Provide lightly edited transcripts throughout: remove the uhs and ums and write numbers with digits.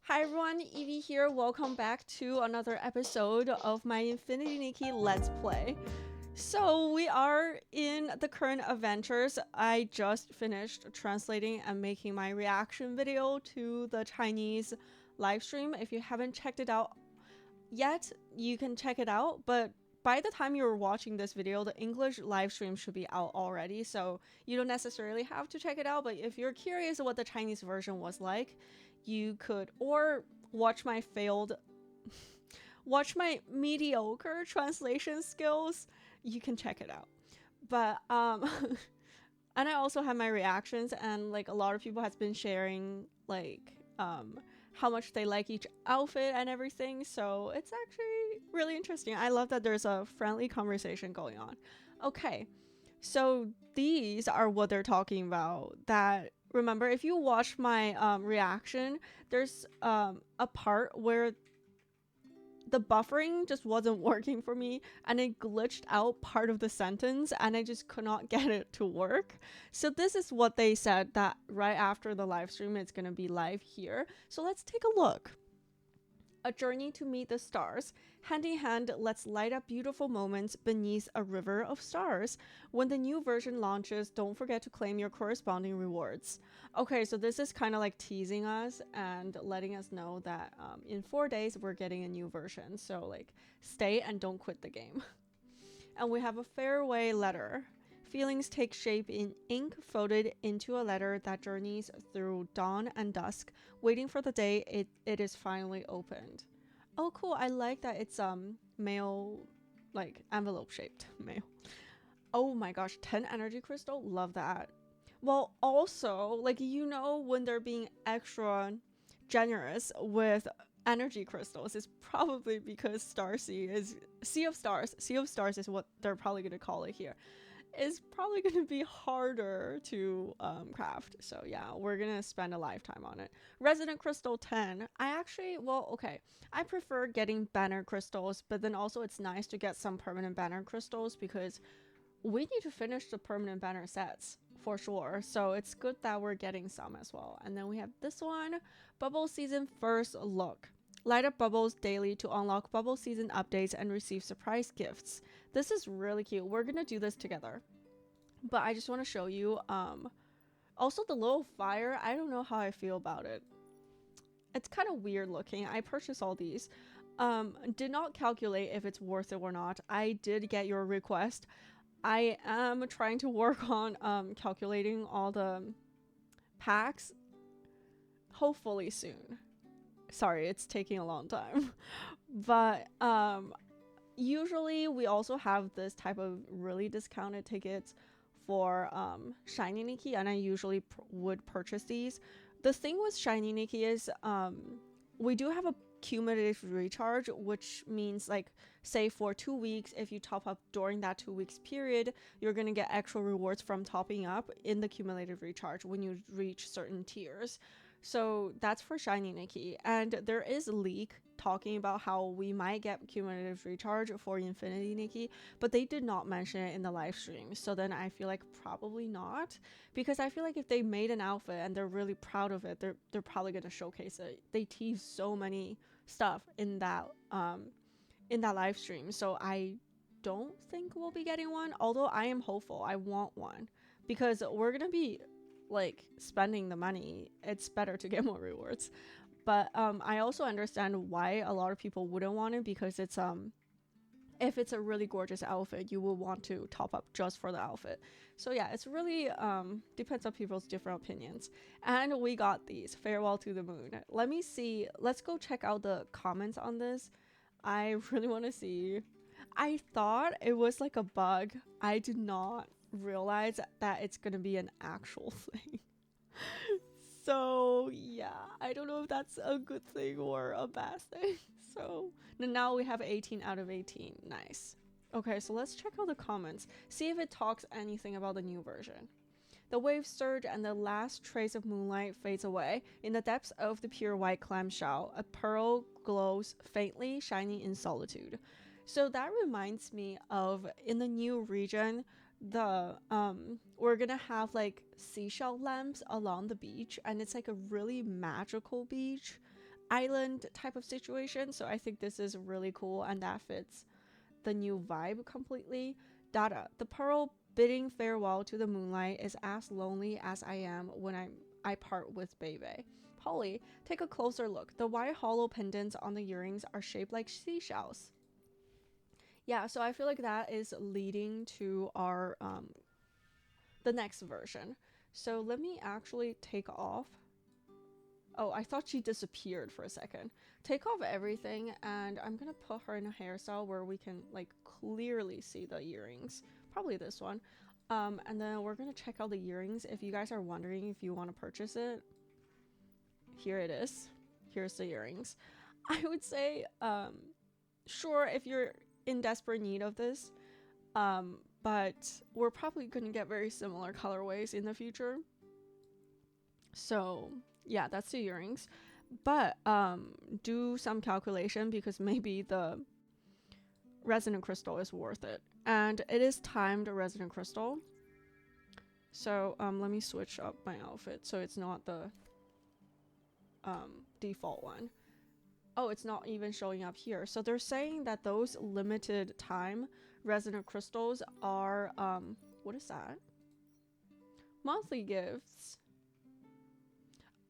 Hi everyone, Evie here. Welcome back to another episode of my infinitynikki Let's Play. So we are in the current adventures. I just finished translating and making my reaction video to the Chinese live stream. If you haven't checked it out yet, you can check it out, but by the time you're watching this video, the English live stream should be out already, so you don't necessarily have to check it out. But if you're curious what the Chinese version was like, you could, or watch my watch my mediocre translation skills, you can check it out. But and I also have my reactions, and like a lot of people has been sharing like how much they like each outfit and everything, so it's actually really interesting. I love that there's a friendly conversation going on. Okay, so these are what they're talking about. That, remember, if you watch my reaction, there's a part where the buffering just wasn't working for me and it glitched out part of the sentence and I just could not get it to work. So this is what they said, that right after the live stream it's gonna be live here. So let's take a look. A journey to meet the stars. Hand in hand, let's light up beautiful moments beneath a river of stars. When the new version launches, don't forget to claim your corresponding rewards. Okay, so this is kind of like teasing us and letting us know that in 4 days we're getting a new version. So like, stay and don't quit the game. And we have a farewell letter. Feelings take shape in ink folded into a letter that journeys through dawn and dusk, waiting for the day it is finally opened. Oh cool, I like that it's mail, like envelope shaped mail. Oh my gosh, 10 energy crystal, love that. Well, also, like, you know, when they're being extra generous with energy crystals, it's probably because Starsea is Sea of Stars. Sea of Stars is what they're probably gonna call it here. Is probably going to be harder to craft. So yeah, we're going to spend a lifetime on it. Resident Crystal 10. I actually, well, okay. I prefer getting banner crystals, but then also it's nice to get some permanent banner crystals because we need to finish the permanent banner sets for sure. So it's good that we're getting some as well. And then we have this one, Bubble Season First Look. Light up bubbles daily to unlock bubble season updates and receive surprise gifts. This is really cute. We're gonna do this together, but I just want to show you also the little fire. I don't know how I feel about it. It's kind of weird looking. I purchased all these. Did not calculate if it's worth it or not. I did get your request. I am trying to work on calculating all the packs, hopefully soon. Sorry, it's taking a long time. But usually we also have this type of really discounted tickets for Shiny Nikki, and I usually would purchase these. The thing with Shiny Nikki is we do have a cumulative recharge, which means, like, say for 2 weeks, if you top up during that 2 weeks period, you're gonna get extra rewards from topping up in the cumulative recharge when you reach certain tiers. So that's for Shiny Nikki. And there is a leak talking about how we might get cumulative recharge for infinitynikki, but they did not mention it in the live stream. So then I feel like probably not, because I feel like if they made an outfit and they're really proud of it, they're probably gonna showcase it. They tease so many stuff in that live stream. So I don't think we'll be getting one, although I am hopeful. I want one because we're gonna be like spending the money. It's better to get more rewards. But I also understand why a lot of people wouldn't want it, because it's if it's a really gorgeous outfit, you will want to top up just for the outfit. So yeah, it's really depends on people's different opinions. And we got these, Farewell to the Moon. Let me see, let's go check out the comments on this. I really want to see. I thought it was like a bug. I did not realize that it's gonna be an actual thing. So yeah, I don't know if that's a good thing or a bad thing. So now we have 18 out of 18. Nice. Okay, so let's check out the comments, see if it talks anything about the new version. The waves surge and the last trace of moonlight fades away. In the depths of the pure white clamshell, a pearl glows faintly, shining in solitude. So that reminds me of, in the new region, the we're gonna have like seashell lamps along the beach, and it's like a really magical beach. island type of situation. So I think this is really cool, and that fits the new vibe completely. Dada, the pearl bidding farewell to the moonlight is as lonely as I am when I part with Bebe. Polly, take a closer look. The white hollow pendants on the earrings are shaped like seashells. Yeah, so I feel like that is leading to our the next version. So let me actually take off. Oh, I thought she disappeared for a second. Take off everything, and I'm gonna put her in a hairstyle where we can like clearly see the earrings. Probably this one. And then we're gonna check out the earrings. If you guys are wondering if you want to purchase it, here it is. Here's the earrings. I would say, sure, if you're in desperate need of this, but we're probably gonna get very similar colorways in the future. So yeah, that's the earrings. But do some calculation, because maybe the resonant crystal is worth it. And it is timed resonant crystal. So let me switch up my outfit so it's not the default one. Oh, it's not even showing up here. So they're saying that those limited time resonant crystals are what is that? Monthly gifts.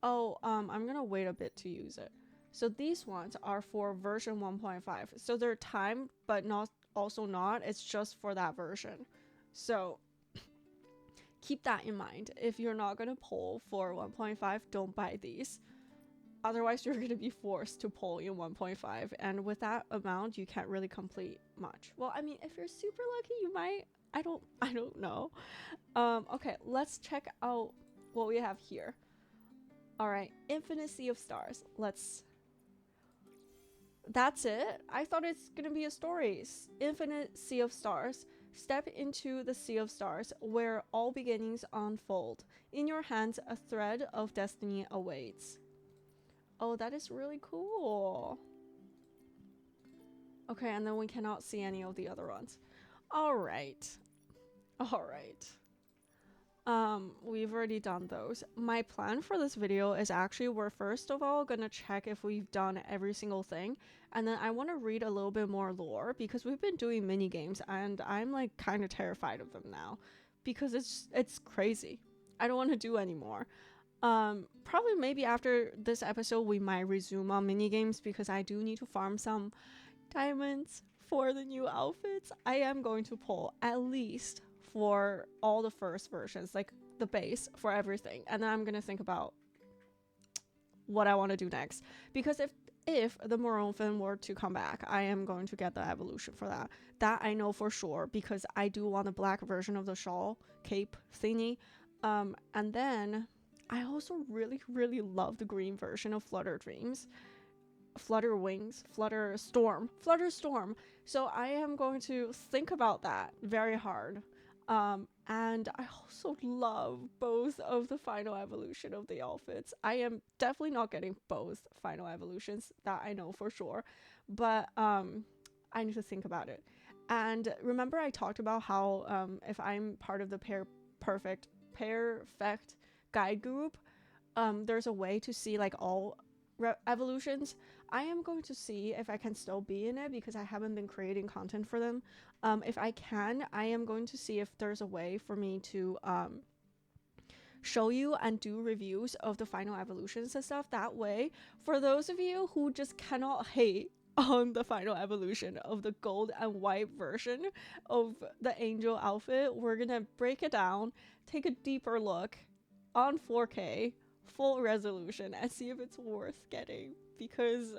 Oh, I'm gonna wait a bit to use it. So these ones are for version 1.5. So they're timed, but not also not. It's just for that version. So keep that in mind. If you're not gonna pull for 1.5, don't buy these. Otherwise, you're gonna be forced to pull in 1.5, and with that amount, you can't really complete much. Well, I mean, if you're super lucky, you might. I don't know. Okay, let's check out what we have here. All right, Infinite Sea of Stars. That's it? I thought it's gonna be a story. Infinite Sea of Stars. Step into the Sea of Stars, where all beginnings unfold. In your hands, a thread of destiny awaits. Oh, that is really cool. Okay, and then we cannot see any of the other ones. All right. We've already done those. My plan for this video is actually, we're first of all gonna check if we've done every single thing, and then I want to read a little bit more lore, because we've been doing mini games and I'm like kind of terrified of them now, because it's crazy. I don't want to do anymore. Probably maybe after this episode we might resume on mini games, because I do need to farm some diamonds for the new outfits. I am going to pull at least for all the first versions, like the base for everything, and then I'm gonna think about what I want to do next, because if the Moronfin were to come back, I am going to get the evolution for that I know for sure, because I do want a black version of the shawl cape thingy. And then I also really love the green version of Flutter Dreams, Flutter Wings, Flutter Storm. So I am going to think about that very hard. And I also love both of the final evolution of the outfits. I am definitely not getting both final evolutions, that I know for sure, but I need to think about it. And remember I talked about how if I'm part of the perfect guide group, there's a way to see like all evolutions. I am going to see if I can still be in it, because I haven't been creating content for them. If I can, I am going to see if there's a way for me to show you and do reviews of the final evolutions and stuff. That way, for those of you who just cannot hate on the final evolution of the gold and white version of the angel outfit, we're gonna break it down, take a deeper look on 4K full resolution, and see if it's worth getting, because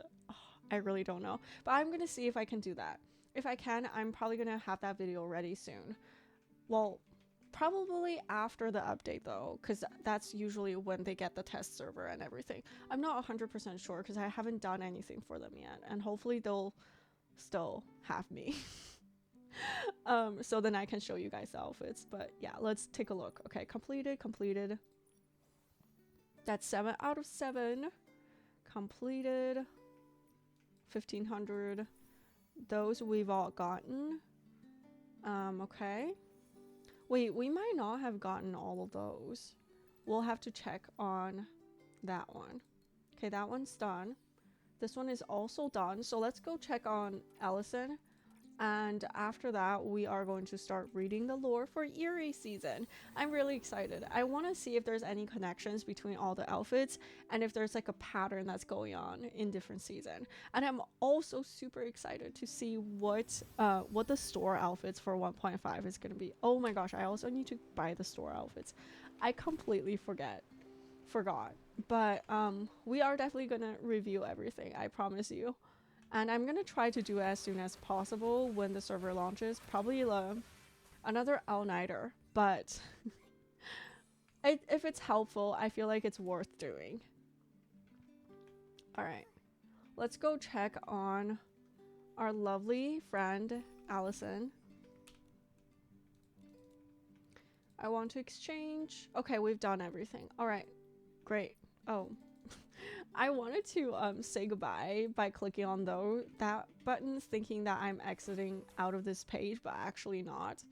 I really don't know. But I'm gonna see if I can do that. If I can, I'm probably gonna have that video ready soon. Well, probably after the update though, because that's usually when they get the test server and everything. I'm not 100% sure, because I haven't done anything for them yet, and hopefully they'll still have me. So then I can show you guys the outfits. But yeah, let's take a look. Okay, completed. That's 7 out of 7. Completed. 1500. Those we've all gotten. Okay. Wait, we might not have gotten all of those. We'll have to check on that one. Okay, that one's done. this one is also done. So let's go check on Allison. And after that, we are going to start reading the lore for Eerie season. I'm really excited. I want to see if there's any connections between all the outfits and if there's like a pattern that's going on in different season. And I'm also super excited to see what the store outfits for 1.5 is going to be. Oh my gosh, I also need to buy the store outfits. I completely forgot. But we are definitely going to review everything, I promise you. And I'm going to try to do it as soon as possible when the server launches. Probably another all-nighter. But if it's helpful, I feel like it's worth doing. Alright. Let's go check on our lovely friend, Allison. I want to exchange. Okay, we've done everything. Alright. Great. Oh. I wanted to say goodbye by clicking on that buttons, thinking that I'm exiting out of this page, but actually not.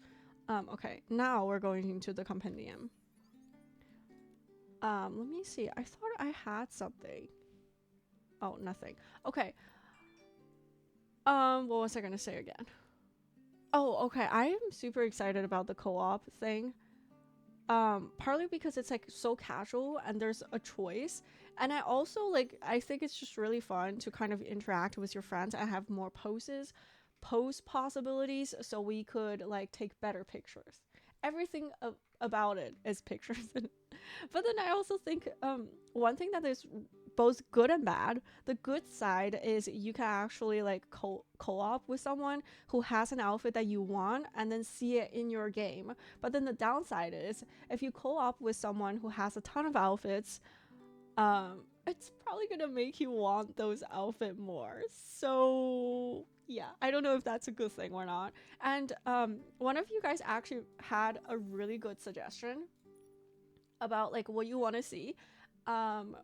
Okay, now we're going into the compendium. Let me see. I thought I had something. Oh, nothing. Okay. What was I gonna say again? Oh, okay. I am super excited about the co-op thing. Partly because it's like so casual and there's a choice, and I also I think it's just really fun to kind of interact with your friends and have more post possibilities, so we could like take better pictures. Everything about it is pictures. But then I also think one thing that is both good and bad. The good side is you can actually like co-op with someone who has an outfit that you want and then see it in your game. But then the downside is if you co-op with someone who has a ton of outfits, it's probably gonna make you want those outfits more. So yeah, I don't know if that's a good thing or not. And one of you guys actually had a really good suggestion about like what you want to see.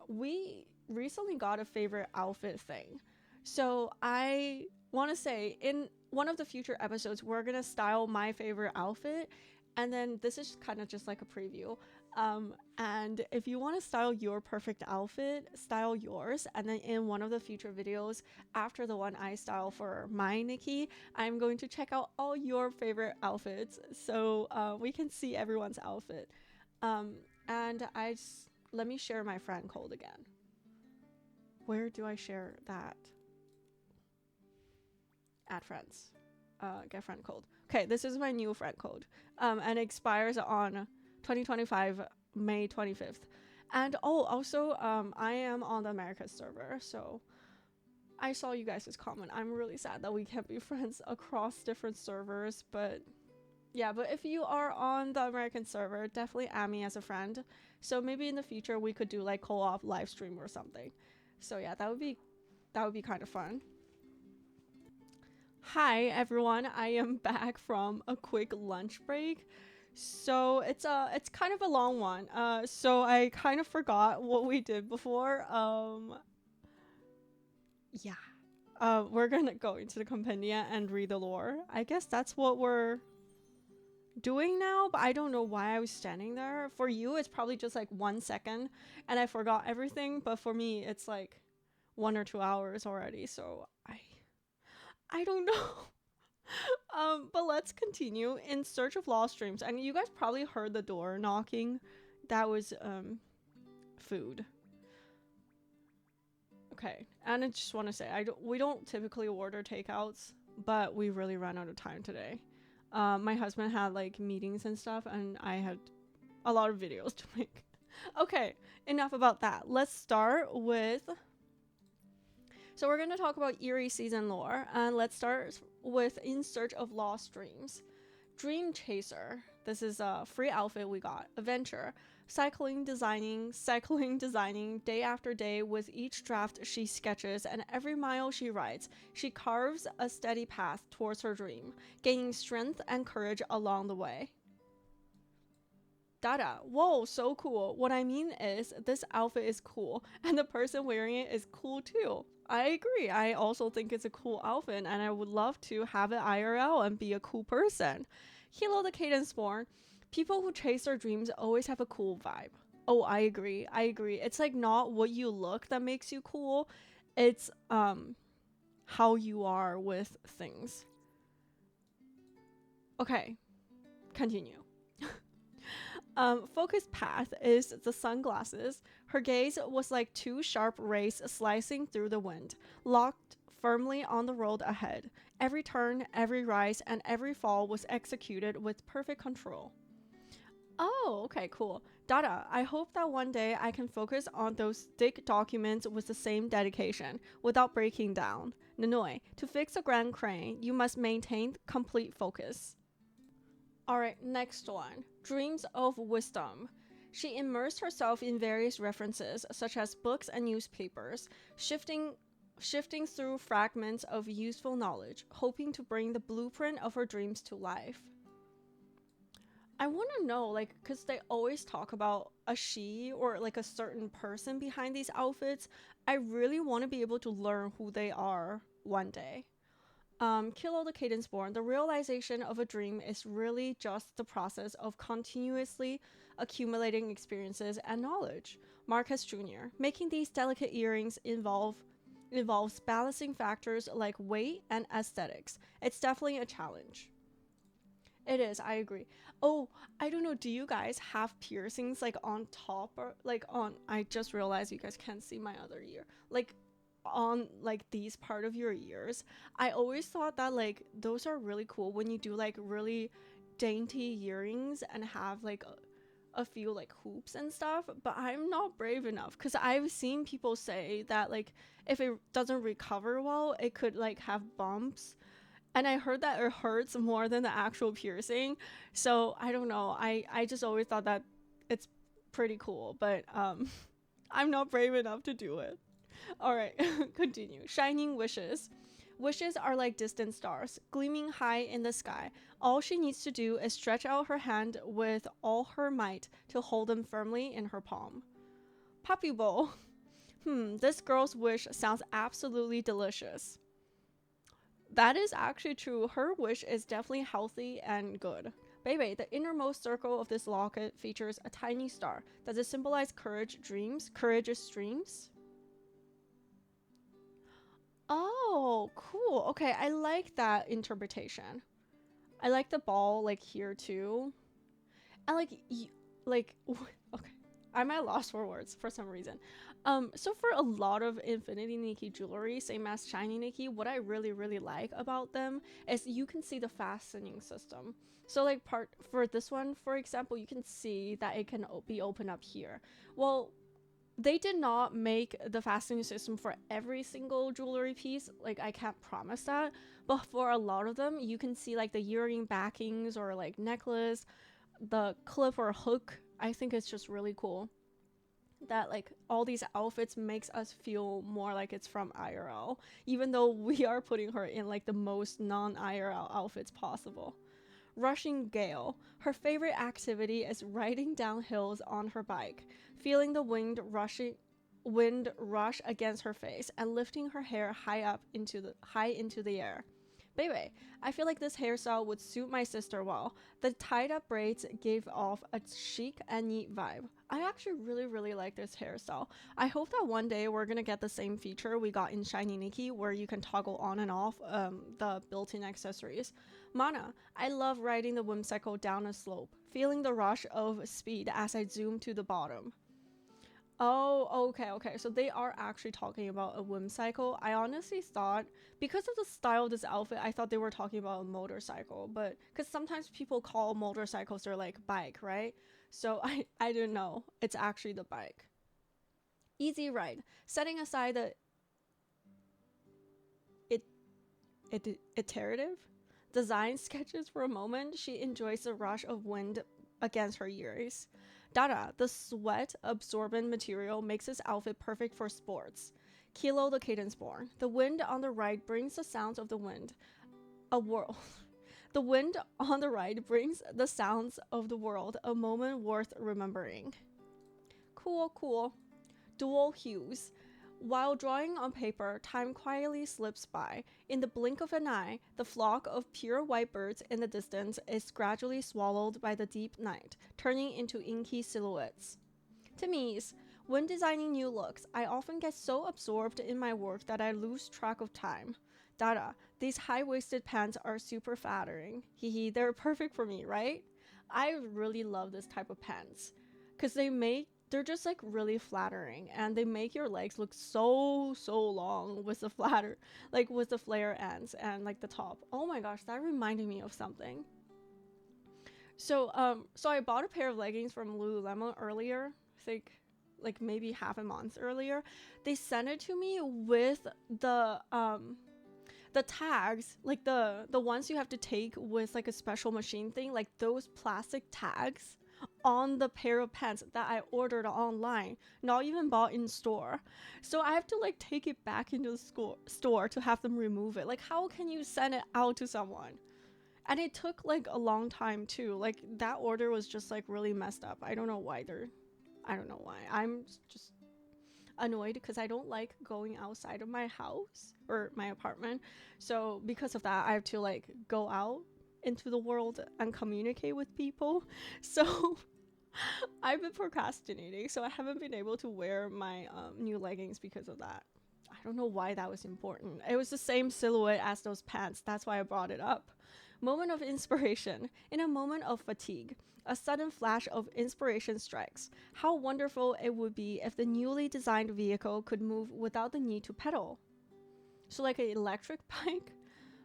We recently got a favorite outfit thing, so I want to say in one of the future episodes we're gonna style my favorite outfit, and then this is kind of just like a preview. And if you want to style your perfect outfit, style yours, and then in one of the future videos after the one I style for my Nikki, I'm going to check out all your favorite outfits, so we can see everyone's outfit. And let me share my friend code again. Where do I share that? Add friends. Get friend code. Okay, this is my new friend code. And it expires on 2025 May 25th. And also I am on the Americas server, so I saw you guys' comment. I'm really sad that we can't be friends across different servers, but yeah, but if you are on the American server, definitely add me as a friend. So maybe in the future we could do like co-op live stream or something. So yeah, that would be kind of fun. Hi everyone, I am back from a quick lunch break. So it's kind of a long one. So I kind of forgot what we did before. Yeah. We're gonna go into the compendia and read the lore. I guess that's what we're doing now, but I don't know why I was standing there. For you it's probably just like 1 second and I forgot everything, but for me it's like 1 or 2 hours already, so I don't know. But let's continue. In search of lost dreams, and you guys probably heard the door knocking. That was food. Okay, and I just want to say we don't typically order takeouts, but we really ran out of time today. My husband had like meetings and stuff, and I had a lot of videos to make. Okay, enough about that. Let's start with... So we're going to talk about Eerie season lore, and let's start with In Search of Lost Dreams. Dream Chaser. This is a free outfit we got. Adventure. Cycling, designing, day after day. With each draft she sketches and every mile she rides, she carves a steady path towards her dream, gaining strength and courage along the way. Dada. Whoa, so cool. What I mean is, this outfit is cool, and the person wearing it is cool too. I agree. I also think it's a cool outfit, and I would love to have it IRL and be a cool person. Hello, the Cadence Born. People who chase their dreams always have a cool vibe. Oh, I agree. It's like not what you look that makes you cool. It's how you are with things. Okay, continue. Focused path is the sunglasses. Her gaze was like two sharp rays slicing through the wind, locked firmly on the road ahead. Every turn, every rise, and every fall was executed with perfect control. Oh, okay, cool. Dada, I hope that one day I can focus on those thick documents with the same dedication, without breaking down. Nanoi, to fix a grand crane, you must maintain complete focus. Alright, next one. Dreams of wisdom. She immersed herself in various references, such as books and newspapers, shifting through fragments of useful knowledge, hoping to bring the blueprint of her dreams to life. I want to know, like, because they always talk about a she or like a certain person behind these outfits. I really want to be able to learn who they are one day. Kill the Cadence Born. The realization of a dream is really just the process of continuously accumulating experiences and knowledge. Marcus Jr. Making these delicate earrings involves balancing factors like weight and aesthetics. It's definitely a challenge. It is, I agree. Oh, I don't know, do you guys have piercings like on top or like on, I just realized you guys can't see my other ear. Like on like these part of your ears. I always thought that like those are really cool when you do like really dainty earrings and have like a few like hoops and stuff, but I'm not brave enough because I've seen people say that like if it doesn't recover well, it could like have bumps. And I heard that it hurts more than the actual piercing. So I don't know. I just always thought that it's pretty cool, but I'm not brave enough to do it. All right, continue. Shining wishes. Wishes are like distant stars, gleaming high in the sky. All she needs to do is stretch out her hand with all her might to hold them firmly in her palm. Puppy bowl. This girl's wish sounds absolutely delicious. That is actually true. Her wish is definitely healthy and good. Baby, the innermost circle of this locket features a tiny star. Does it symbolize courage, dreams, courageous dreams? Oh, cool. Okay, I like that interpretation. I like the ball like here too. And like okay. I'm at a loss for words for some reason. So for a lot of Infinity Nikki jewelry, same as Shiny Nikki, what I really like about them is you can see the fastening system. So like part for this one, for example, you can see that it can be opened up here. Well, they did not make the fastening system for every single jewelry piece. Like I can't promise that, but for a lot of them, you can see like the earring backings or like necklace, the clip or hook. I think it's just really cool that like all these outfits makes us feel more like it's from IRL, even though we are putting her in like the most non-IRL outfits possible. Rushing Gale. Her favorite activity is riding down hills on her bike, feeling the wind rush against her face and lifting her hair high into the air. Baby, I feel like this hairstyle would suit my sister well. The tied up braids gave off a chic and neat vibe. I actually really like this hairstyle. I hope that one day we're gonna get the same feature we got in Shiny Nikki where you can toggle on and off the built-in accessories. Mana, I love riding the whimsical down a slope, feeling the rush of speed as I zoom to the bottom. Oh, okay. So they are actually talking about a whimsical. I honestly thought, because of the style of this outfit, I thought they were talking about a motorcycle. But because sometimes people call motorcycles their like bike, right? So I didn't know. It's actually the bike. Easy ride. Setting aside the iterative design sketches for a moment, she enjoys the rush of wind against her ears. Dada, the sweat absorbent material makes this outfit perfect for sports. Kilo the Cadence Born. The wind on the right brings the sounds of the wind. A world. The wind on the right brings the sounds of the world, a moment worth remembering. Cool. Dual hues. While drawing on paper, time quietly slips by. In the blink of an eye, the flock of pure white birds in the distance is gradually swallowed by the deep night, turning into inky silhouettes. Tamise, When designing new looks, I often get so absorbed in my work that I lose track of time. Dada, these high-waisted pants are super flattering. Hehe, they're perfect for me, right? I really love this type of pants because they're just like really flattering and they make your legs look so long with the with the flare ends and like the top. Oh my gosh, that reminded me of something. So I bought a pair of leggings from Lululemon earlier, I think like maybe half a month earlier. They sent it to me with the tags, like the ones you have to take with like a special machine thing, like those plastic tags on the pair of pants that I ordered online, not even bought in store. So I have to like take it back into the store to have them remove it. Like, how can you send it out to someone? And it took like a long time too. Like that order was just like really messed up. I don't know why. I'm just annoyed because I don't like going outside of my house or my apartment. So because of that, I have to like go out into the world and communicate with people. So I've been procrastinating. So I haven't been able to wear my new leggings because of that. I don't know why that was important. It was the same silhouette as those pants. That's why I brought it up. Moment of inspiration. In a moment of fatigue, a sudden flash of inspiration strikes. How wonderful it would be if the newly designed vehicle could move without the need to pedal. So like an electric bike?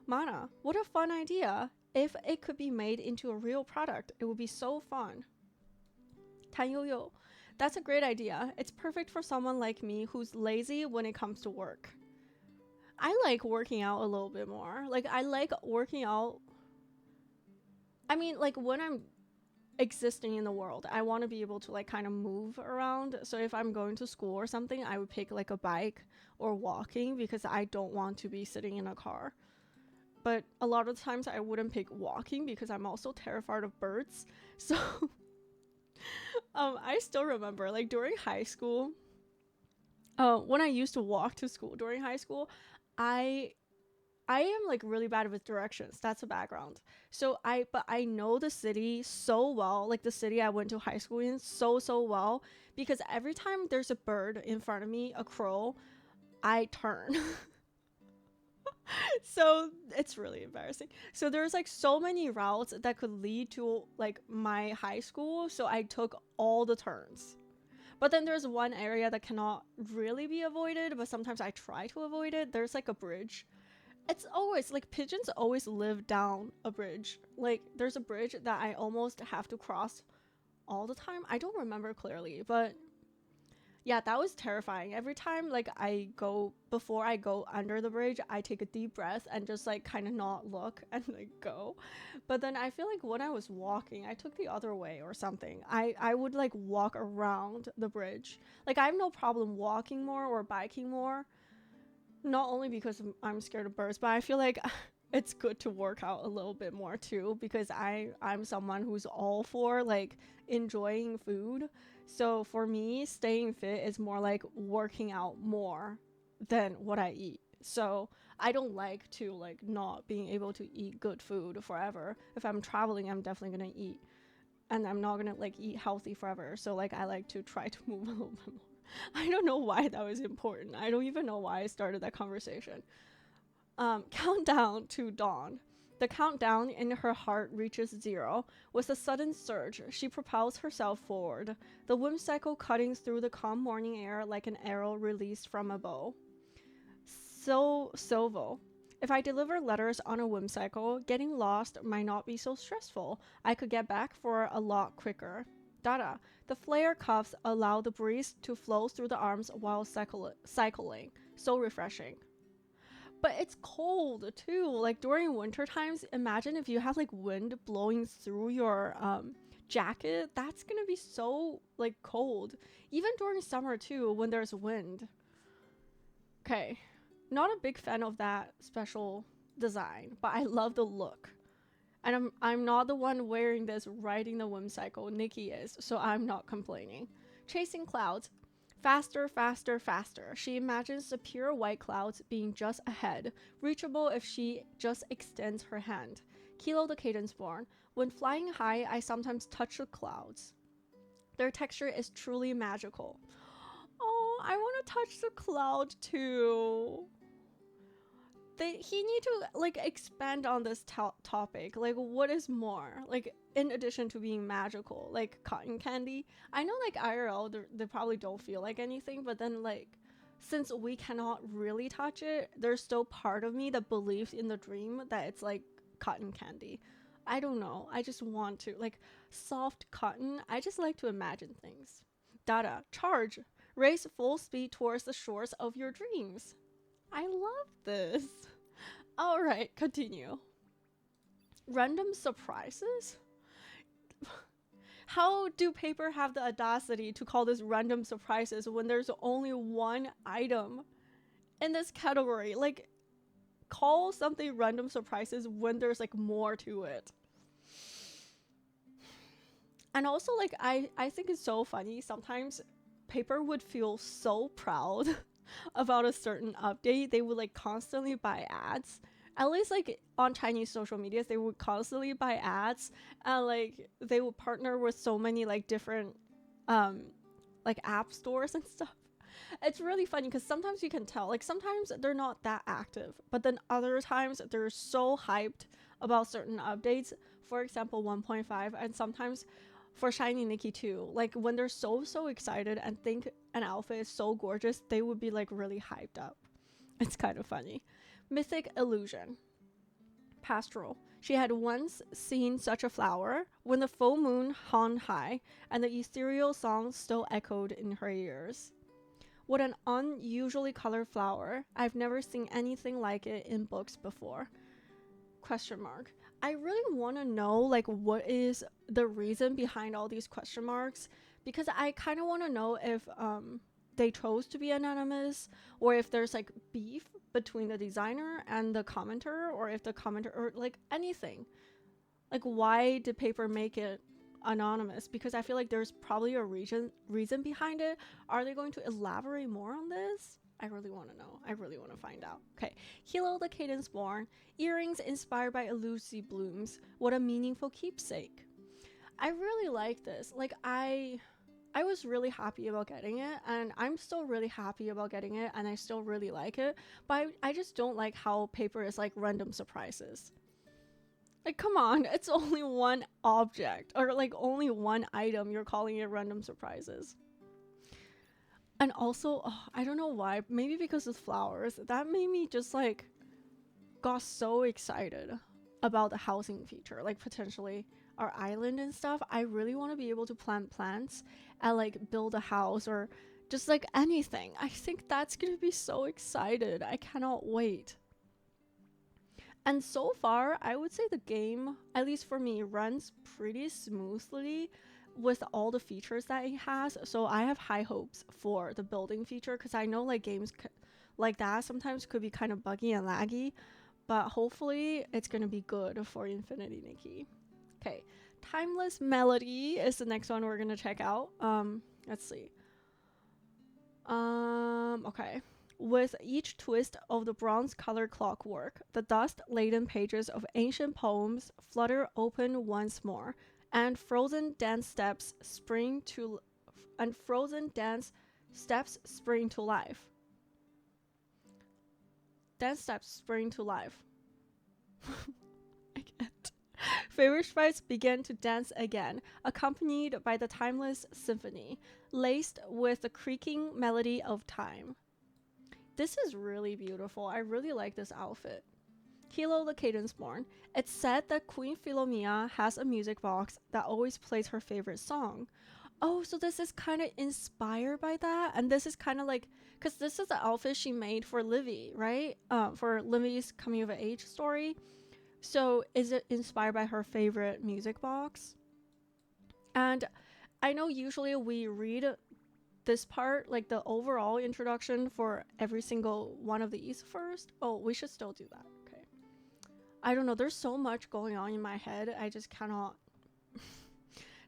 Mana, what a fun idea. If it could be made into a real product, it would be so fun. Tan Yo, that's a great idea. It's perfect for someone like me who's lazy when it comes to work. I like working out a little bit more. Like I like working out. I mean, like when I'm existing in the world, I want to be able to like kind of move around. So if I'm going to school or something, I would pick like a bike or walking because I don't want to be sitting in a car. But a lot of times I wouldn't pick walking because I'm also terrified of birds. So I still remember like during high school, when I used to walk to school during high school, I am like really bad with directions. That's a background. But I know the city so well, like the city I went to high school in so well, because every time there's a bird in front of me, a crow, I turn. So it's really embarrassing. So there's like so many routes that could lead to like my high school. So I took all the turns. But then there's one area that cannot really be avoided, but sometimes I try to avoid it. There's like a bridge. It's always like pigeons always live down a bridge. Like there's a bridge that I almost have to cross all the time. I don't remember clearly, but yeah, that was terrifying. Every time like before I go under the bridge, I take a deep breath and just like kind of not look and like go. But then I feel like when I was walking, I took the other way or something. I would like walk around the bridge. Like I have no problem walking more or biking more. Not only because I'm scared of birds, but I feel like it's good to work out a little bit more too, because I'm someone who's all for like enjoying food. So for me, staying fit is more like working out more than what I eat. So I don't like to like not being able to eat good food forever. If I'm traveling, I'm definitely gonna eat, and I'm not gonna like eat healthy forever. So like I like to try to move a little bit more. I don't know why that was important. I don't even know why I started that conversation. Countdown to dawn. The countdown in her heart reaches 0. With a sudden surge, she propels herself forward, the whimsical cutting through the calm morning air like an arrow released from a bow. Silvo. If I deliver letters on a whimsical, getting lost might not be so stressful. I could get back for a lot quicker. Dada. The flare cuffs allow the breeze to flow through the arms while cycling. So refreshing. But it's cold too. Like during winter times, imagine if you have like wind blowing through your jacket. That's gonna be so like cold. Even during summer too, when there's wind. Okay, not a big fan of that special design, but I love the look. And I'm not the one wearing this riding the whimsical. Nikki is, so I'm not complaining. Chasing clouds. Faster, faster, faster. She imagines the pure white clouds being just ahead, reachable if she just extends her hand. Kilo the cadence born. When flying high, I sometimes touch the clouds. Their texture is truly magical. I want to touch the cloud too. He need to like expand on this topic. Like, what is more? Like, in addition to being magical, like cotton candy. I know, like IRL, they probably don't feel like anything, but then like, since we cannot really touch it, there's still part of me that believes in the dream that it's like cotton candy. I don't know. I just want to like soft cotton. I just like to imagine things. Dada, charge, race full speed towards the shores of your dreams. I love this. All right, continue. Random surprises? How do paper have the audacity to call this random surprises when there's only one item in this category? Like, call something random surprises when there's like more to it. And also, like, I think it's so funny. Sometimes paper would feel so proud about a certain update. They would like constantly buy ads. At least like on Chinese social medias, they would constantly buy ads, and like they would partner with so many like different like app stores and stuff. It's really funny because sometimes you can tell, like sometimes they're not that active, but then other times they're so hyped about certain updates. For example, 1.5, and sometimes for Shiny Nikki too. Like when they're so excited and think an outfit is so gorgeous, they would be like really hyped up. It's kind of funny. Mythic illusion. Pastoral. She had once seen such a flower when the full moon hung high and the ethereal song still echoed in her ears. What an unusually colored flower. I've never seen anything like it in books before. Question mark. I really want to know like what is the reason behind all these question marks, because I kind of want to know if they chose to be anonymous, or if there's like beef between the designer and the commenter, or if the commenter, or like anything. Like, why did paper make it anonymous? Because I feel like there's probably a reason behind it. Are they going to elaborate more on this? I really want to know. I really want to find out. Okay. Hilo the Cadence Born. Earrings inspired by elusive blooms. What a meaningful keepsake. I really like this. Like, I was really happy about getting it, and I'm still really happy about getting it, and I still really like it, but I just don't like how paper is like random surprises. Like, come on, it's only one object, or like only one item, you're calling it random surprises. And also, I don't know why, maybe because of flowers, that made me just like got so excited about the housing feature, like potentially our island and stuff. I really want to be able to plant plants and like build a house or just like anything. I think that's gonna be so excited. I cannot wait. And so far, I would say the game, at least for me, runs pretty smoothly with all the features that it has. So I have high hopes for the building feature, because I know like games like that sometimes could be kind of buggy and laggy, but hopefully it's gonna be good for infinitynikki. Okay, Timeless Melody is the next one we're gonna check out. Let's see. Okay. With each twist of the bronze-colored clockwork, the dust-laden pages of ancient poems flutter open once more, and frozen dance steps spring to life. Dance steps spring to life. I can't. Favorite sprites begin to dance again, accompanied by the timeless symphony, laced with the creaking melody of time. This is really beautiful. I really like this outfit. Hilo the Cadence Born. It's said that Queen Philomena has a music box that always plays her favorite song. Oh, so this is kind of inspired by that, and this is kind of like, because this is the outfit she made for Livy, right? For Livy's coming of age story. So is it inspired by her favorite music box? And I know usually we read this part, like the overall introduction for every single one of these first. Oh, we should still do that. Okay. I don't know. There's so much going on in my head. I just cannot.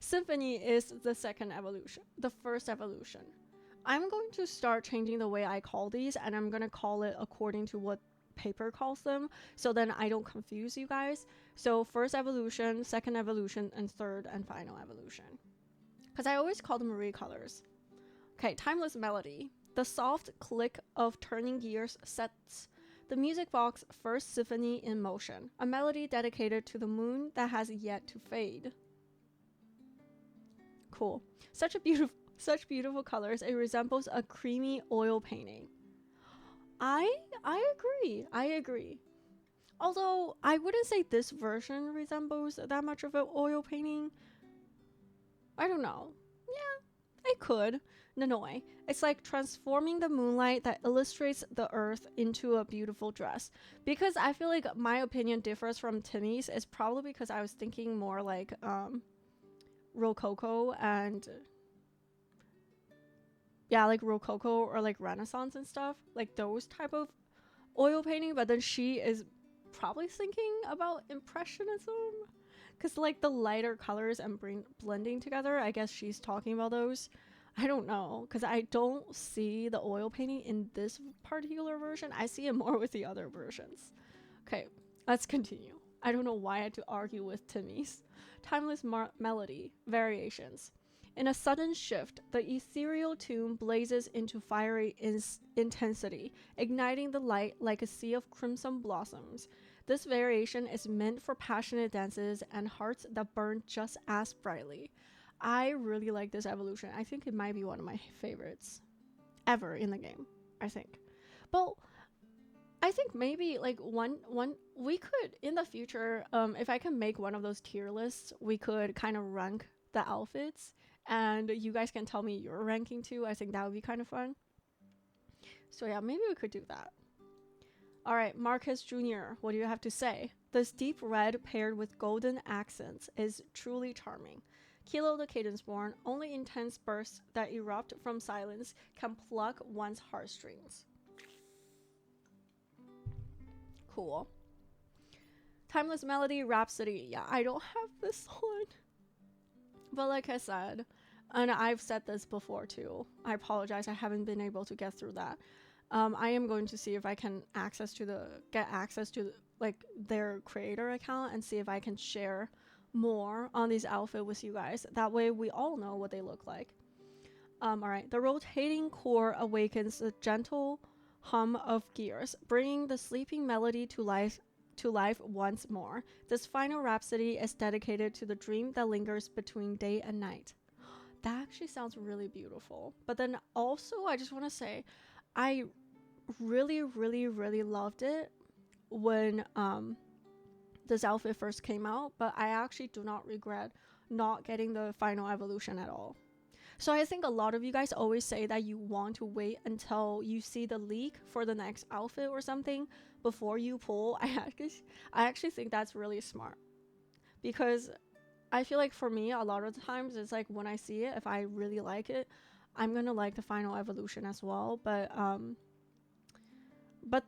Symphony is the second evolution, the first evolution. I'm going to start changing the way I call these, and I'm going to call it according to what paper calls them, so then I don't confuse you guys. So first evolution, second evolution, and third and final evolution, because I always call them recolors. Okay, Timeless Melody. The soft click of turning gears sets the music box first symphony in motion, a melody dedicated to the moon that has yet to fade. Cool. Such beautiful colors. It resembles a creamy oil painting. I agree. Although I wouldn't say this version resembles that much of an oil painting. I don't know. Yeah, it could. Nanoi. It's like transforming the moonlight that illustrates the earth into a beautiful dress. Because I feel like my opinion differs from Timmy's is probably because I was thinking more like Rococo and yeah, like Rococo or like Renaissance and stuff, like those type of oil painting. But then she is probably thinking about Impressionism, because like the lighter colors and blending together, I guess she's talking about those. I don't know, because I don't see the oil painting in this particular version. I see it more with the other versions. Okay, let's continue. I don't know why I had to argue with Timmy's. Timeless melody, variations. In a sudden shift, the ethereal tune blazes into fiery intensity, igniting the light like a sea of crimson blossoms. This variation is meant for passionate dances and hearts that burn just as brightly. I really like this evolution. I think it might be one of my favorites ever in the game, I think. But I think maybe like one we could in the future, if I can make one of those tier lists, we could kind of rank the outfits and you guys can tell me your ranking too. I think that would be kind of fun. So yeah, maybe we could do that. All right, Marcus Jr., what do you have to say? This deep red paired with golden accents is truly charming. Kilo the Cadence-born, only intense bursts that erupt from silence can pluck one's heartstrings. Cool. Timeless Melody, Rhapsody. Yeah, I don't have this one. But like I said, and I've said this before too, I apologize, I haven't been able to get through that. I am going to see if I can get access to like their creator account and see if I can share more on these outfits with you guys. That way we all know what they look like. Alright, the rotating core awakens the gentle hum of gears, bringing the sleeping melody to life once more. This final rhapsody is dedicated to the dream that lingers between day and night. That actually sounds really beautiful. But then also I just want to say I really loved it when this outfit first came out, but I actually do not regret not getting the final evolution at all. So I think a lot of you guys always say that you want to wait until you see the leak for the next outfit or something before you pull. I actually think that's really smart, because I feel like for me a lot of the times it's like when I see it, if I really like it, I'm gonna like the final evolution as well. But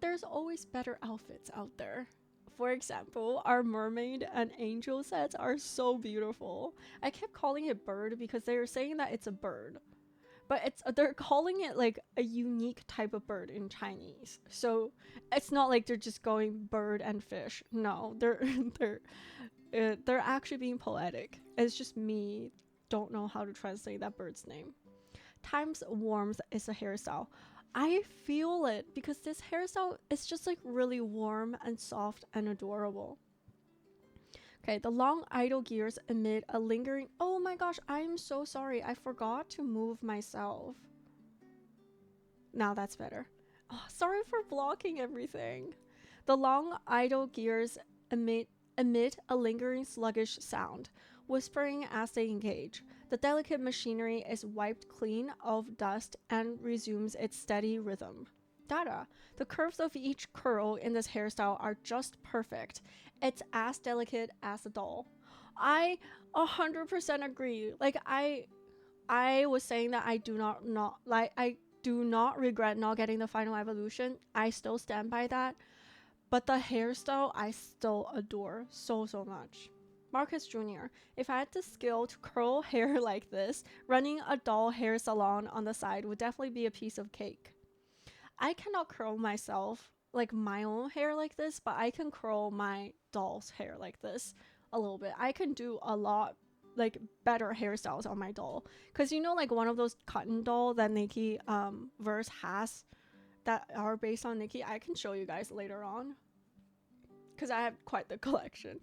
there's always better outfits out there. For example, our mermaid and angel sets are so beautiful. I kept calling it bird because they were saying that it's a bird, but they're calling it like a unique type of bird in Chinese. So it's not like they're just going bird and fish. No, they're actually being poetic. It's just me don't know how to translate that bird's name. Time's warmth is a hairstyle. I feel it because this hairstyle is just like really warm and soft and adorable. Okay, the long idle gears emit a lingering... Oh my gosh, I'm so sorry. I forgot to move myself. Now that's better. Oh, sorry for blocking everything. The long idle gears emit a lingering sluggish sound, whispering as they engage. The delicate machinery is wiped clean of dust and resumes its steady rhythm. Dada. The curves of each curl in this hairstyle are just perfect. It's as delicate as a doll. I 100% agree. Like I was saying that I do not regret not getting the final evolution. I still stand by that. But the hairstyle I still adore so much. Marcus Jr., if I had the skill to curl hair like this, running a doll hair salon on the side would definitely be a piece of cake. I cannot curl myself, like my own hair like this, but I can curl my doll's hair like this a little bit. I can do a lot like better hairstyles on my doll, because you know, like one of those cotton doll that Nikki verse has that are based on Nikki. I can show you guys later on because I have quite the collection.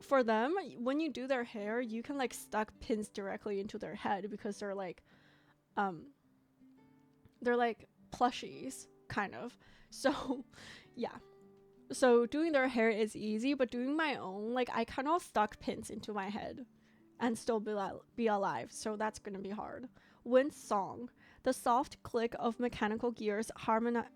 For them, when you do their hair, you can like stuck pins directly into their head because they're like plushies kind of. So yeah, so doing their hair is easy, but doing my own, like I cannot stuck pins into my head and still be alive, so that's gonna be hard. Wind song. The soft click of mechanical gears harmonizes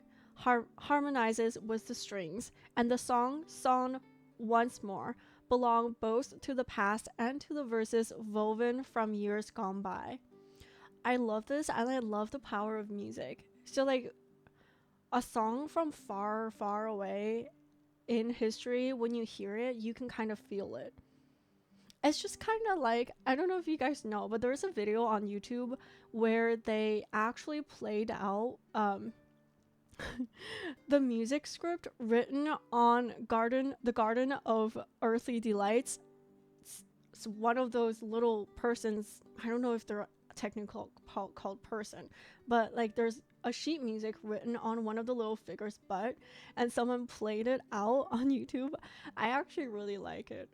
with the strings, and the song sung once more belong both to the past and to the verses woven from years gone by. I love this, and I love the power of music. So like a song from far, far away in history, when you hear it, you can kind of feel it. It's just kind of like, I don't know if you guys know, but there's a video on YouTube where they actually played out the music script written on the Garden of Earthly Delights. It's one of those little persons, I don't know if they're technical called person, but like there's a sheet music written on one of the little figures' butt, and someone played it out on YouTube. I actually really like it.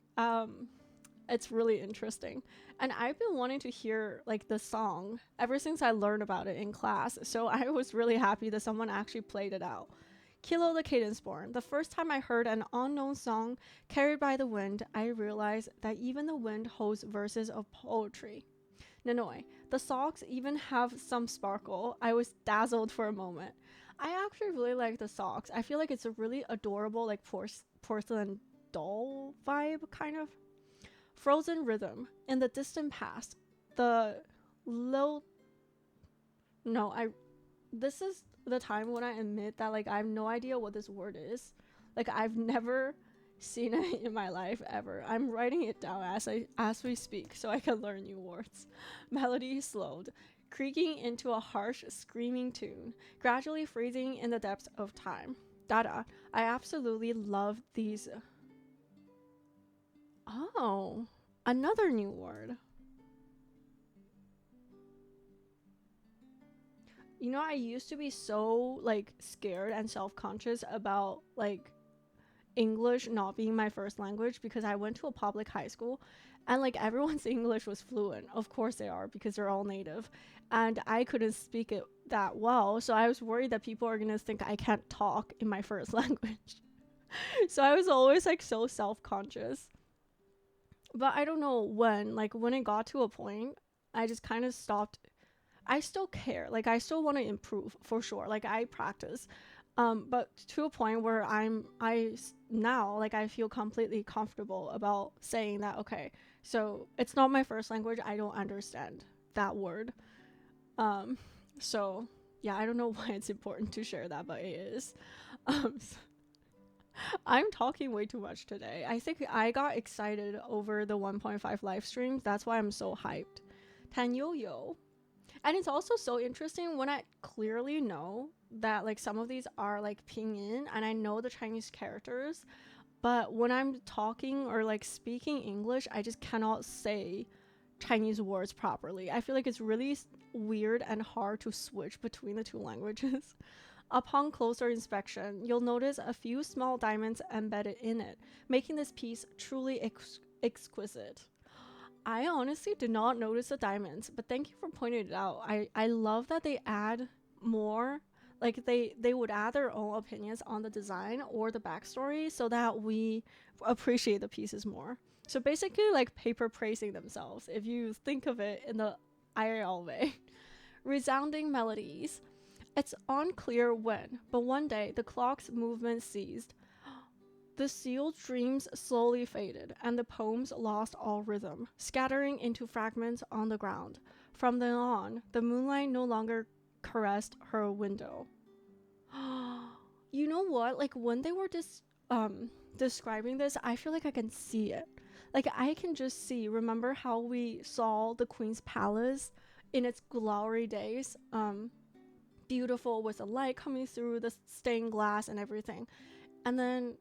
It's really interesting, and I've been wanting to hear like the song ever since I learned about it in class, so I was really happy that someone actually played it out. Kilo the Cadence Born. The first time I heard an unknown song carried by the wind, I realized that even the wind holds verses of poetry. Nanoi. The socks even have some sparkle. I was dazzled for a moment. I actually really like the socks. I feel like it's a really adorable like porcelain doll vibe kind of. Frozen rhythm. In the distant past, the low. No, this is the time when I admit that like I have no idea what this word is. Like I've never seen it in my life ever. I'm writing it down as we speak so I can learn new words. Melody slowed, creaking into a harsh screaming tune, gradually freezing in the depths of time. Dada. I absolutely love these. Oh, another new word. You know, I used to be so like scared and self-conscious about like English not being my first language because I went to a public high school and like everyone's English was fluent. Of course they are because they're all native, and I couldn't speak it that well, so I was worried that people are gonna think I can't talk in my first language. So I was always like so self-conscious. But I don't know when it got to a point, I just kind of stopped. I still care, like I still want to improve for sure, like I practice, but to a point where now like I feel completely comfortable about saying that, okay, so it's not my first language, I don't understand that word. So yeah, I don't know why it's important to share that, but it is. I'm talking way too much today. I think I got excited over the 1.5 live streams. That's why I'm so hyped. Tan yo yo. And it's also so interesting when I clearly know that like some of these are like pinyin and I know the Chinese characters, but when I'm talking or like speaking English, I just cannot say Chinese words properly. I feel like it's really weird and hard to switch between the two languages. Upon closer inspection, you'll notice a few small diamonds embedded in it, making this piece truly exquisite. I honestly did not notice the diamonds, but thank you for pointing it out. I love that they add more, like they would add their own opinions on the design or the backstory so that we appreciate the pieces more. So basically like paper praising themselves, if you think of it in the IRL way. Resounding melodies. It's unclear when, but one day the clock's movement ceased. The sealed dreams slowly faded, and the poems lost all rhythm, scattering into fragments on the ground. From then on, the moonlight no longer caressed her window. You know what? Like when they were describing this, I feel like I can see it. Like I can just see. Remember how we saw the Queen's Palace in its glory days? Beautiful with the light coming through the stained glass and everything. And then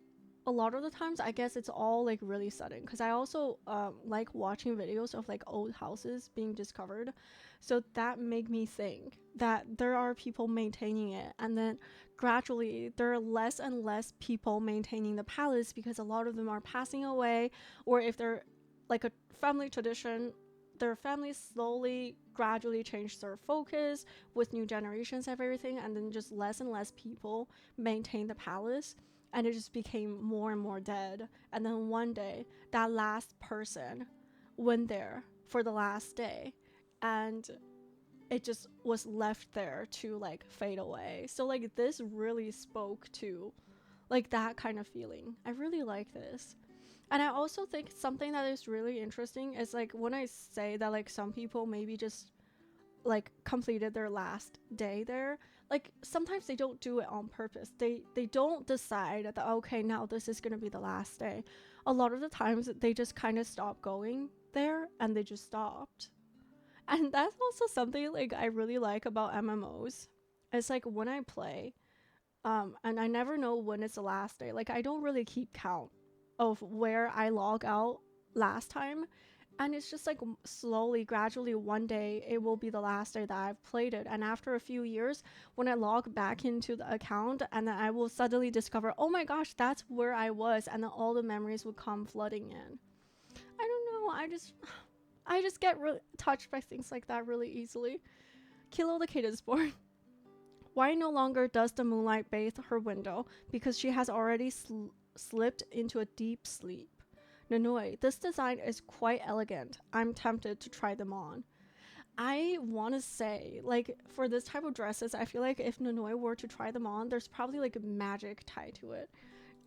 a lot of the times I guess it's all like really sudden, because I also like watching videos of like old houses being discovered, so that make me think that there are people maintaining it, and then gradually there are less and less people maintaining the palace because a lot of them are passing away, or if they're like a family tradition, their families slowly gradually change their focus with new generations of everything, and then just less and less people maintain the palace, and it just became more and more dead. And then one day that last person went there for the last day, and it just was left there to like fade away. So like this really spoke to like that kind of feeling. I really like this. And I also think something that is really interesting is like when I say that like some people maybe just like completed their last day there, like sometimes they don't do it on purpose. They don't decide that okay, now this is gonna be the last day. A lot of the times they just kind of stop going there, and they just stopped. And that's also something like I really like about MMOs. It's like when I play, and I never know when it's the last day. Like I don't really keep count of where I log out last time, and it's just like slowly, gradually, one day it will be the last day that I've played it, and after a few years when I log back into the account, and then I will suddenly discover, oh my gosh, that's where I was, and then all the memories would come flooding in. I don't know, I just get really touched by things like that really easily. Kilo the Cadence Born. Why no longer does the moonlight bathe her window? Because she has already slipped into a deep sleep. Nanoi, this design is quite elegant. I'm tempted to try them on. I want to say, like, for this type of dresses, I feel like if Nanoi were to try them on, there's probably like magic tied to it.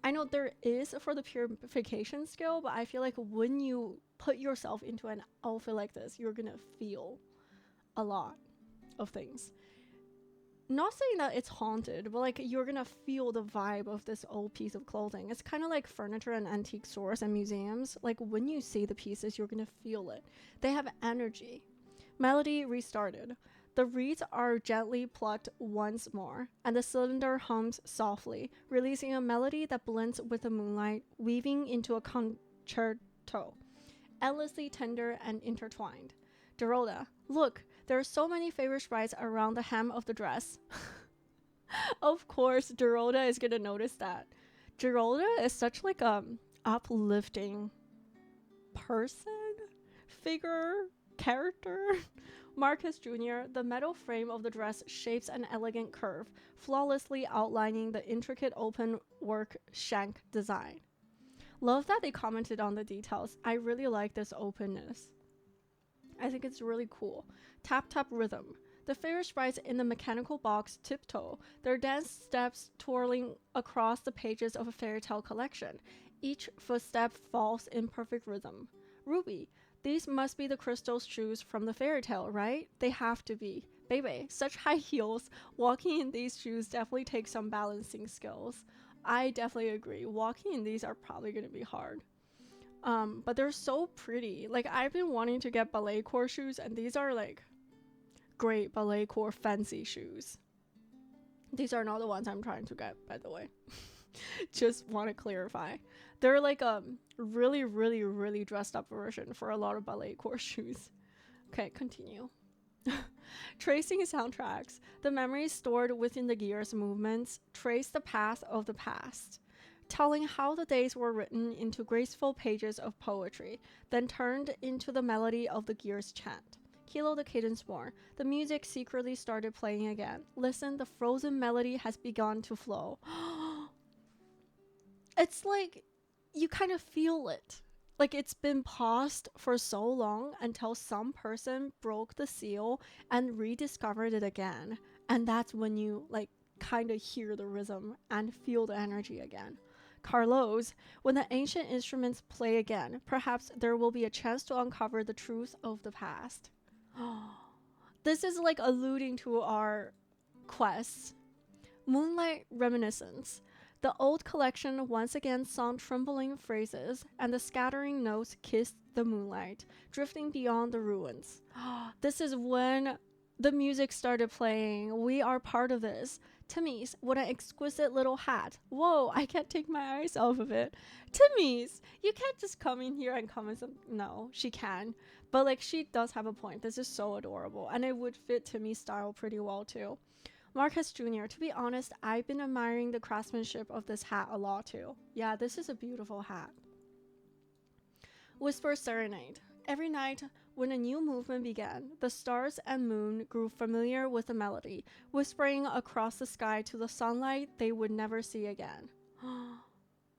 I know there is for the purification skill, but I feel like when you put yourself into an outfit like this, you're gonna feel a lot of things. Not saying that it's haunted, but like you're gonna feel the vibe of this old piece of clothing. It's kind of like furniture and antique stores and museums. Like when you see the pieces, you're gonna feel it. They have energy. Melody restarted. The reeds are gently plucked once more, and the cylinder hums softly, releasing a melody that blends with the moonlight, weaving into a concerto, endlessly tender and intertwined. Dorota, look, there are so many favorite sprites around the hem of the dress. Of course, Dorota is gonna notice that. Dorota is such like uplifting person, figure, character. Marcus Jr., the metal frame of the dress shapes an elegant curve, flawlessly outlining the intricate open work shank design. Love that they commented on the details. I really like this openness. I think it's really cool. Tap tap rhythm. The favorite sprites in the mechanical box tiptoe, their dance steps twirling across the pages of a fairy tale collection. Each footstep falls in perfect rhythm. Ruby, these must be the crystal shoes from the fairy tale, right? They have to be. Baby, such high heels. Walking in these shoes definitely takes some balancing skills. I definitely agree. Walking in these are probably going to be hard. But they're so pretty. Like, I've been wanting to get ballet core shoes, and these are like great ballet core fancy shoes. These are not the ones I'm trying to get, by the way. Just want to clarify. They're like a really, really, really dressed up version for a lot of ballet core shoes. Okay, continue. Tracing soundtracks. The memories stored within the gear's movements trace the path of the past, telling how the days were written into graceful pages of poetry, then turned into the melody of the gear's chant. Kilo the cadence more. The music secretly started playing again. Listen, the frozen melody has begun to flow. It's like you kind of feel it. Like it's been paused for so long until some person broke the seal and rediscovered it again. And that's when you like kind of hear the rhythm and feel the energy again. Carlos, when the ancient instruments play again, perhaps there will be a chance to uncover the truth of the past. This is like alluding to our quests. Moonlight Reminiscence. The old collection once again sung trembling phrases, and the scattering notes kissed the moonlight, drifting beyond the ruins. This is when the music started playing. We are part of this. Timmy's, what an exquisite little hat. Whoa, I can't take my eyes off of it. Timmy's, you can't just come in here and comment some. No, she can. But like, she does have a point. This is so adorable. And it would fit Timmy's style pretty well too. Marcus Jr., to be honest, I've been admiring the craftsmanship of this hat a lot too. Yeah, this is a beautiful hat. Whisper Serenade. Every night, when a new movement began, the stars and moon grew familiar with the melody, whispering across the sky to the sunlight they would never see again.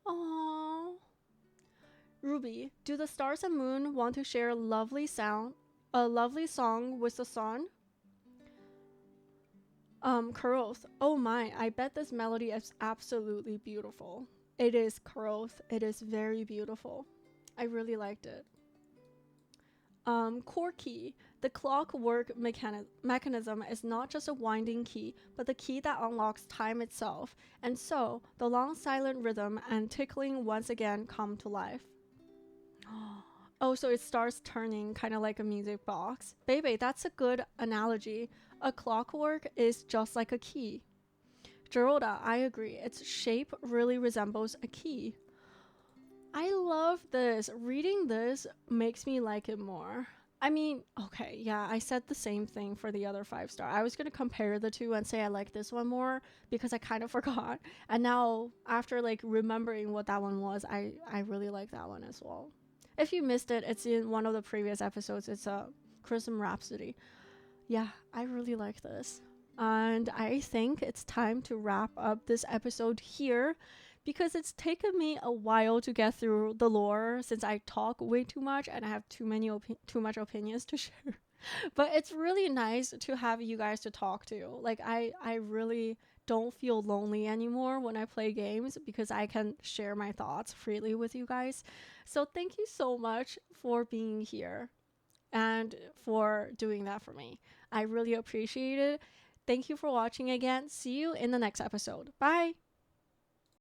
Aww. Ruby, do the stars and moon want to share a lovely song with the sun? Kuroth, oh my, I bet this melody is absolutely beautiful. It is, Kuroth. It is very beautiful. I really liked it. Core key. The clockwork mechanism is not just a winding key, but the key that unlocks time itself. And so, the long silent rhythm and tickling once again come to life. Oh, so it starts turning kind of like a music box. Baby, that's a good analogy. A clockwork is just like a key. Geralda, I agree. Its shape really resembles a key. I love this. Reading this makes me like it more. I mean, okay, yeah, I said the same thing for the other 5-star. I was going to compare the two and say I like this one more because I kind of forgot. And now, after like remembering what that one was, I really like that one as well. If you missed it, it's in one of the previous episodes. It's a Chrism Rhapsody. Yeah, I really like this. And I think it's time to wrap up this episode here because it's taken me a while to get through the lore since I talk way too much and I have too much opinions to share. But it's really nice to have you guys to talk to. Like I really don't feel lonely anymore when I play games because I can share my thoughts freely with you guys. So thank you so much for being here and for doing that for me. I really appreciate it. Thank you for watching again. See you in the next episode. Bye!